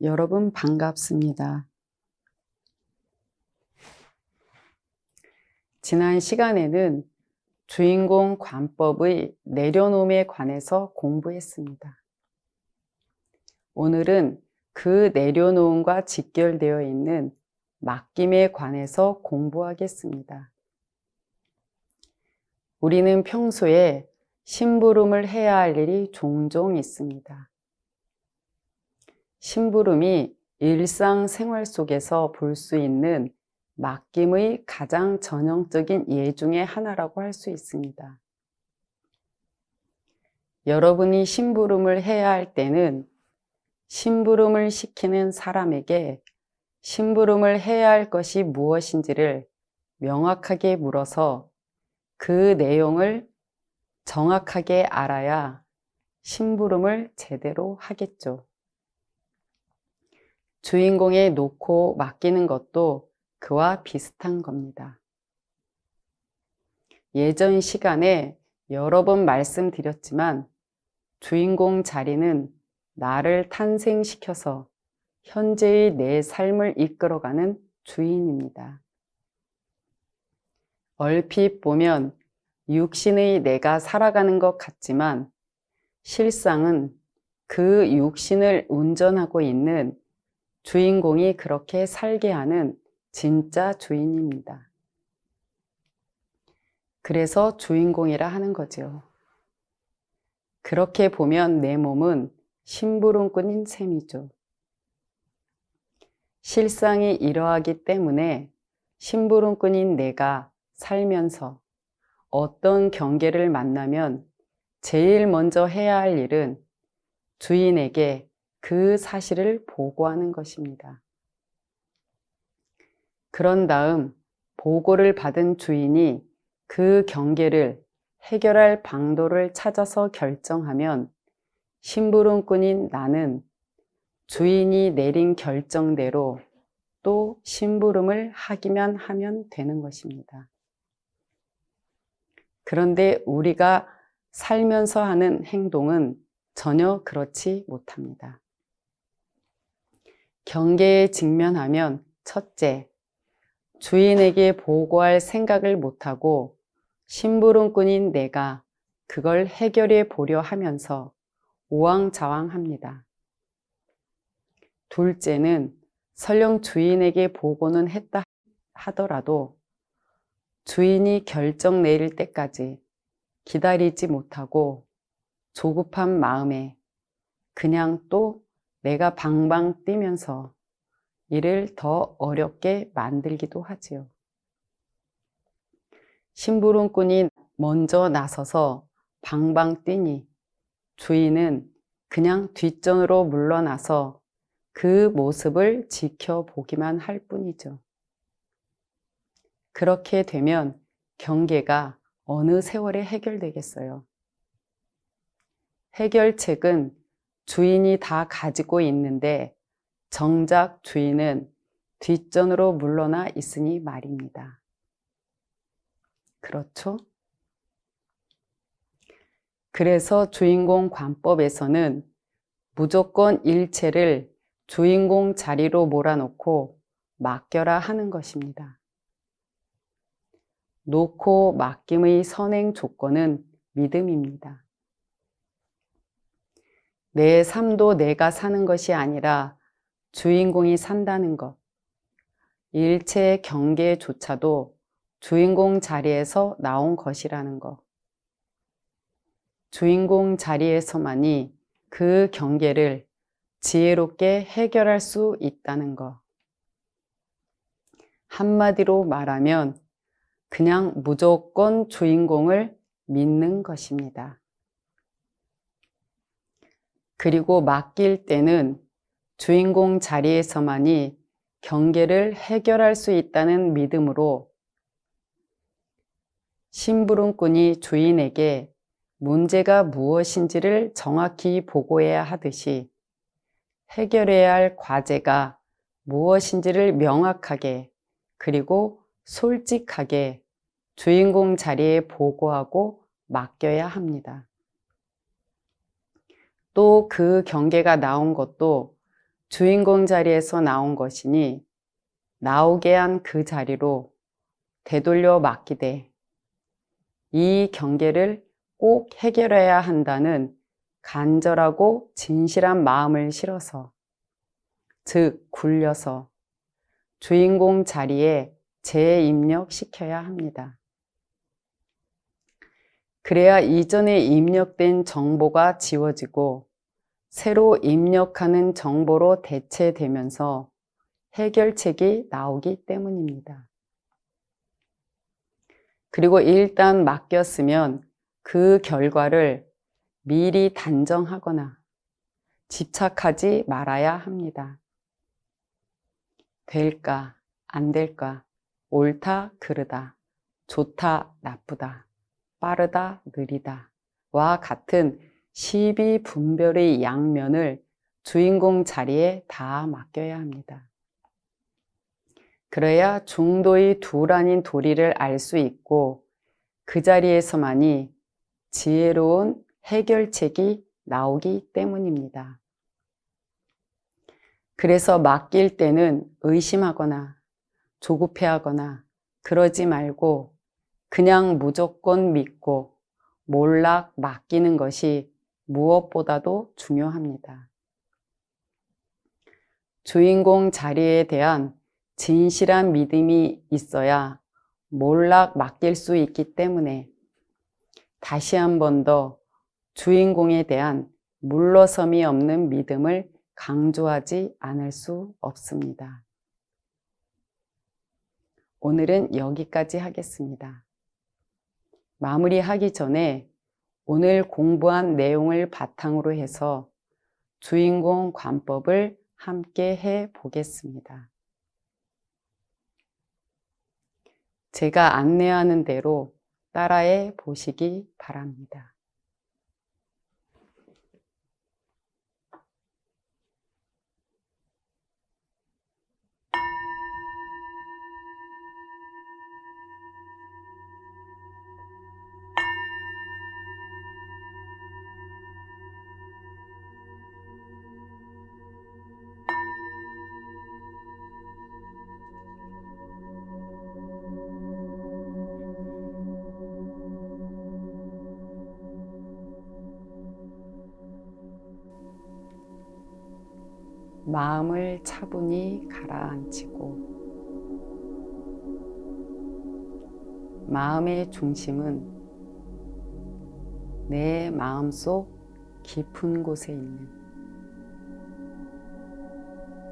여러분 반갑습니다. 지난 시간에는 주인공 관법의 내려놓음에 관해서 공부했습니다. 오늘은 그 내려놓음과 직결되어 있는 맡김에 관해서 공부하겠습니다. 우리는 평소에 심부름을 해야 할 일이 종종 있습니다. 심부름이 일상생활 속에서 볼 수 있는 맡김의 가장 전형적인 예 중에 하나라고 할 수 있습니다. 여러분이 심부름을 해야 할 때는 심부름을 시키는 사람에게 심부름을 해야 할 것이 무엇인지를 명확하게 물어서 그 내용을 정확하게 알아야 심부름을 제대로 하겠죠. 주인공에 놓고 맡기는 것도 그와 비슷한 겁니다. 예전 시간에 여러 번 말씀드렸지만 주인공 자리는 나를 탄생시켜서 현재의 내 삶을 이끌어가는 주인입니다. 얼핏 보면 육신의 내가 살아가는 것 같지만 실상은 그 육신을 운전하고 있는 주인공이 그렇게 살게 하는 진짜 주인입니다. 그래서 주인공이라 하는 거죠. 그렇게 보면 내 몸은 심부름꾼인 셈이죠. 실상이 이러하기 때문에 심부름꾼인 내가 살면서 어떤 경계를 만나면 제일 먼저 해야 할 일은 주인에게 그 사실을 보고하는 것입니다. 그런 다음 보고를 받은 주인이 그 경계를 해결할 방도를 찾아서 결정하면 심부름꾼인 나는 주인이 내린 결정대로 또 심부름을 하기만 하면 되는 것입니다. 그런데 우리가 살면서 하는 행동은 전혀 그렇지 못합니다. 경계에 직면하면 첫째, 주인에게 보고할 생각을 못하고 심부름꾼인 내가 그걸 해결해 보려 하면서 우왕좌왕합니다. 둘째는 설령 주인에게 보고는 했다 하더라도 주인이 결정 내릴 때까지 기다리지 못하고 조급한 마음에 그냥 또 내가 방방 뛰면서 일을 더 어렵게 만들기도 하지요. 심부름꾼이 먼저 나서서 방방 뛰니 주인은 그냥 뒷전으로 물러나서 그 모습을 지켜보기만 할 뿐이죠. 그렇게 되면 경계가 어느 세월에 해결되겠어요. 해결책은 주인이 다 가지고 있는데 정작 주인은 뒷전으로 물러나 있으니 말입니다. 그렇죠? 그래서 주인공 관법에서는 무조건 일체를 주인공 자리로 몰아놓고 맡겨라 하는 것입니다. 놓고 맡김의 선행 조건은 믿음입니다. 내 삶도 내가 사는 것이 아니라 주인공이 산다는 것, 일체의 경계조차도 주인공 자리에서 나온 것이라는 것, 주인공 자리에서만이 그 경계를 지혜롭게 해결할 수 있다는 것. 한마디로 말하면 그냥 무조건 주인공을 믿는 것입니다. 그리고 맡길 때는 주인공 자리에서만이 경계를 해결할 수 있다는 믿음으로 심부름꾼이 주인에게 문제가 무엇인지를 정확히 보고해야 하듯이 해결해야 할 과제가 무엇인지를 명확하게 그리고 솔직하게 주인공 자리에 보고하고 맡겨야 합니다. 또 그 경계가 나온 것도 주인공 자리에서 나온 것이니 나오게 한 그 자리로 되돌려 맡기되 이 경계를 꼭 해결해야 한다는 간절하고 진실한 마음을 실어서, 즉 굴려서 주인공 자리에 재입력시켜야 합니다. 그래야 이전에 입력된 정보가 지워지고 새로 입력하는 정보로 대체되면서 해결책이 나오기 때문입니다. 그리고 일단 맡겼으면 그 결과를 미리 단정하거나 집착하지 말아야 합니다. 될까, 안 될까, 옳다, 그르다, 좋다, 나쁘다, 빠르다, 느리다 와 같은 시비분별의 양면을 주인공 자리에 다 맡겨야 합니다. 그래야 중도의 둘 아닌 도리를 알 수 있고 그 자리에서만이 지혜로운 해결책이 나오기 때문입니다. 그래서 맡길 때는 의심하거나 조급해하거나 그러지 말고 그냥 무조건 믿고 몰락 맡기는 것이 무엇보다도 중요합니다. 주인공 자리에 대한 진실한 믿음이 있어야 몰락 맡길 수 있기 때문에 다시 한 번 더 주인공에 대한 물러섬이 없는 믿음을 강조하지 않을 수 없습니다. 오늘은 여기까지 하겠습니다. 마무리하기 전에 오늘 공부한 내용을 바탕으로 해서 주인공 관법을 함께 해 보겠습니다. 제가 안내하는 대로 따라해 보시기 바랍니다. 마음을 차분히 가라앉히고 마음의 중심은 내 마음속 깊은 곳에 있는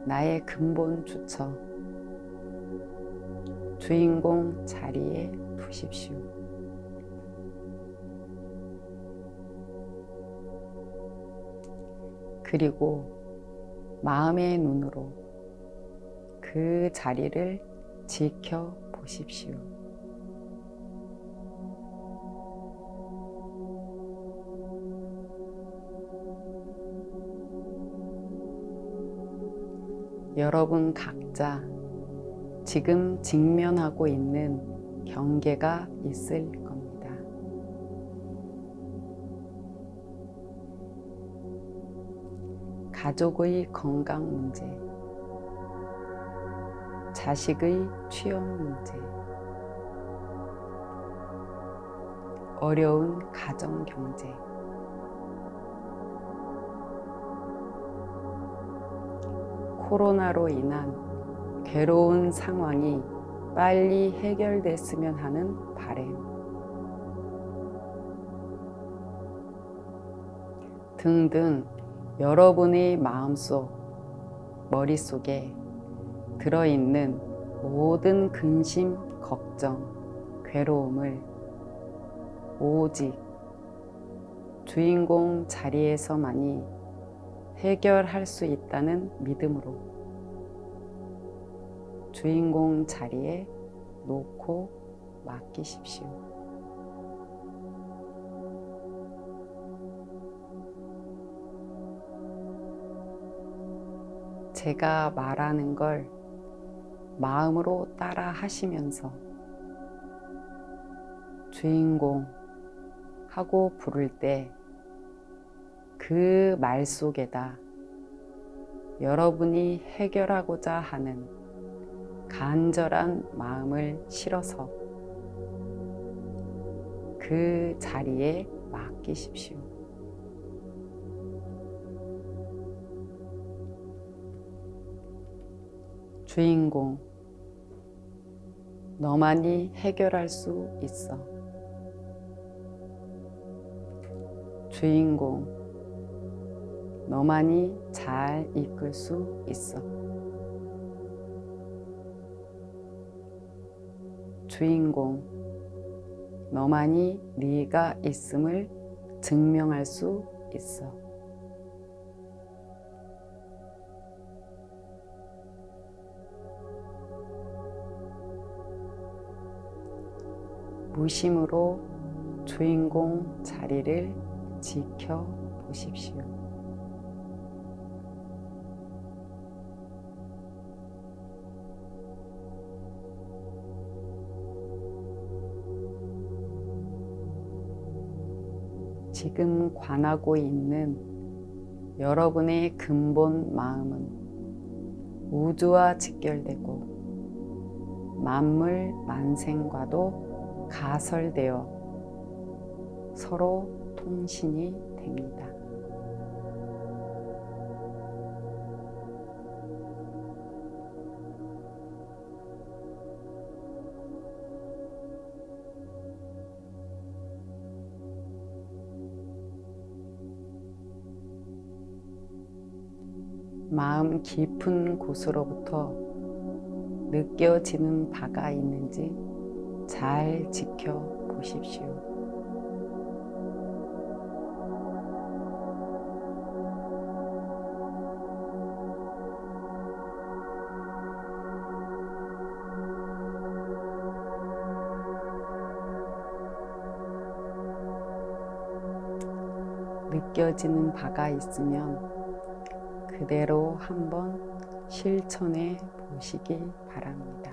나의 근본 주처 주인공 자리에 두십시오. 그리고 마음의 눈으로 그 자리를 지켜보십시오. 여러분 각자 지금 직면하고 있는 경계가 있을 겁니다. 가족의 건강 문제, 자식의 취업 문제, 어려운 가정 경제, 코로나로 인한 괴로운 상황이 빨리 해결됐으면 하는 바람 등등 여러분의 마음속, 머릿속에 들어있는 모든 근심, 걱정, 괴로움을 오직 주인공 자리에서만이 해결할 수 있다는 믿음으로 주인공 자리에 놓고 맡기십시오. 제가 말하는 걸 마음으로 따라 하시면서 주인공 하고 부를 때 그 말 속에다 여러분이 해결하고자 하는 간절한 마음을 실어서 그 자리에 맡기십시오. 주인공, 너만이 해결할 수 있어. 주인공, 너만이 잘 이끌 수 있어. 주인공, 너만이 네가 있음을 증명할 수 있어. 무심으로 주인공 자리를 지켜보십시오. 지금 관하고 있는 여러분의 근본 마음은 우주와 직결되고 만물 만생과도 가설되어 서로 통신이 됩니다. 마음 깊은 곳으로부터 느껴지는 바가 있는지 잘 지켜보십시오. 느껴지는 바가 있으면 그대로 한번 실천해 보시기 바랍니다.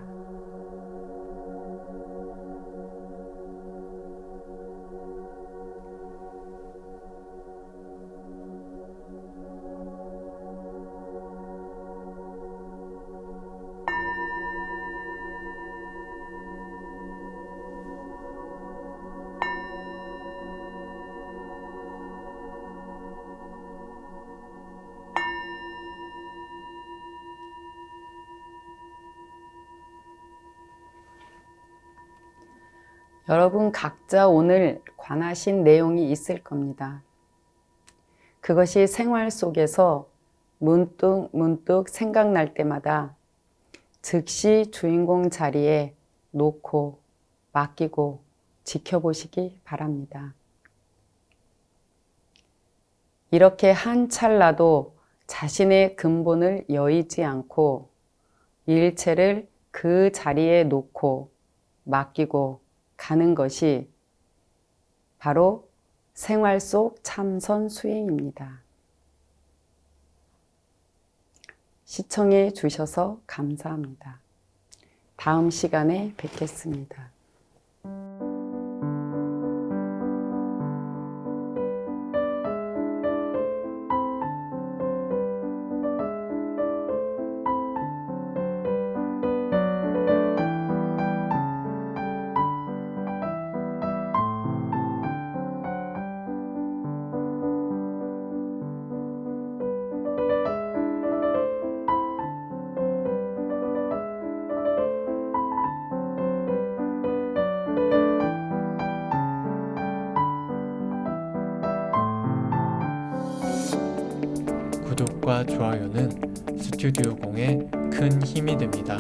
여러분 각자 오늘 관하신 내용이 있을 겁니다. 그것이 생활 속에서 문득 생각날 때마다 즉시 주인공 자리에 놓고 맡기고 지켜보시기 바랍니다. 이렇게 한 찰나도 자신의 근본을 여의지 않고 일체를 그 자리에 놓고 맡기고 가는 것이 바로 생활 속 참선 수행입니다. 시청해 주셔서 감사합니다. 다음 시간에 뵙겠습니다. 구독과 좋아요는 스튜디오 공에 큰 힘이 됩니다.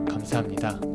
감사합니다.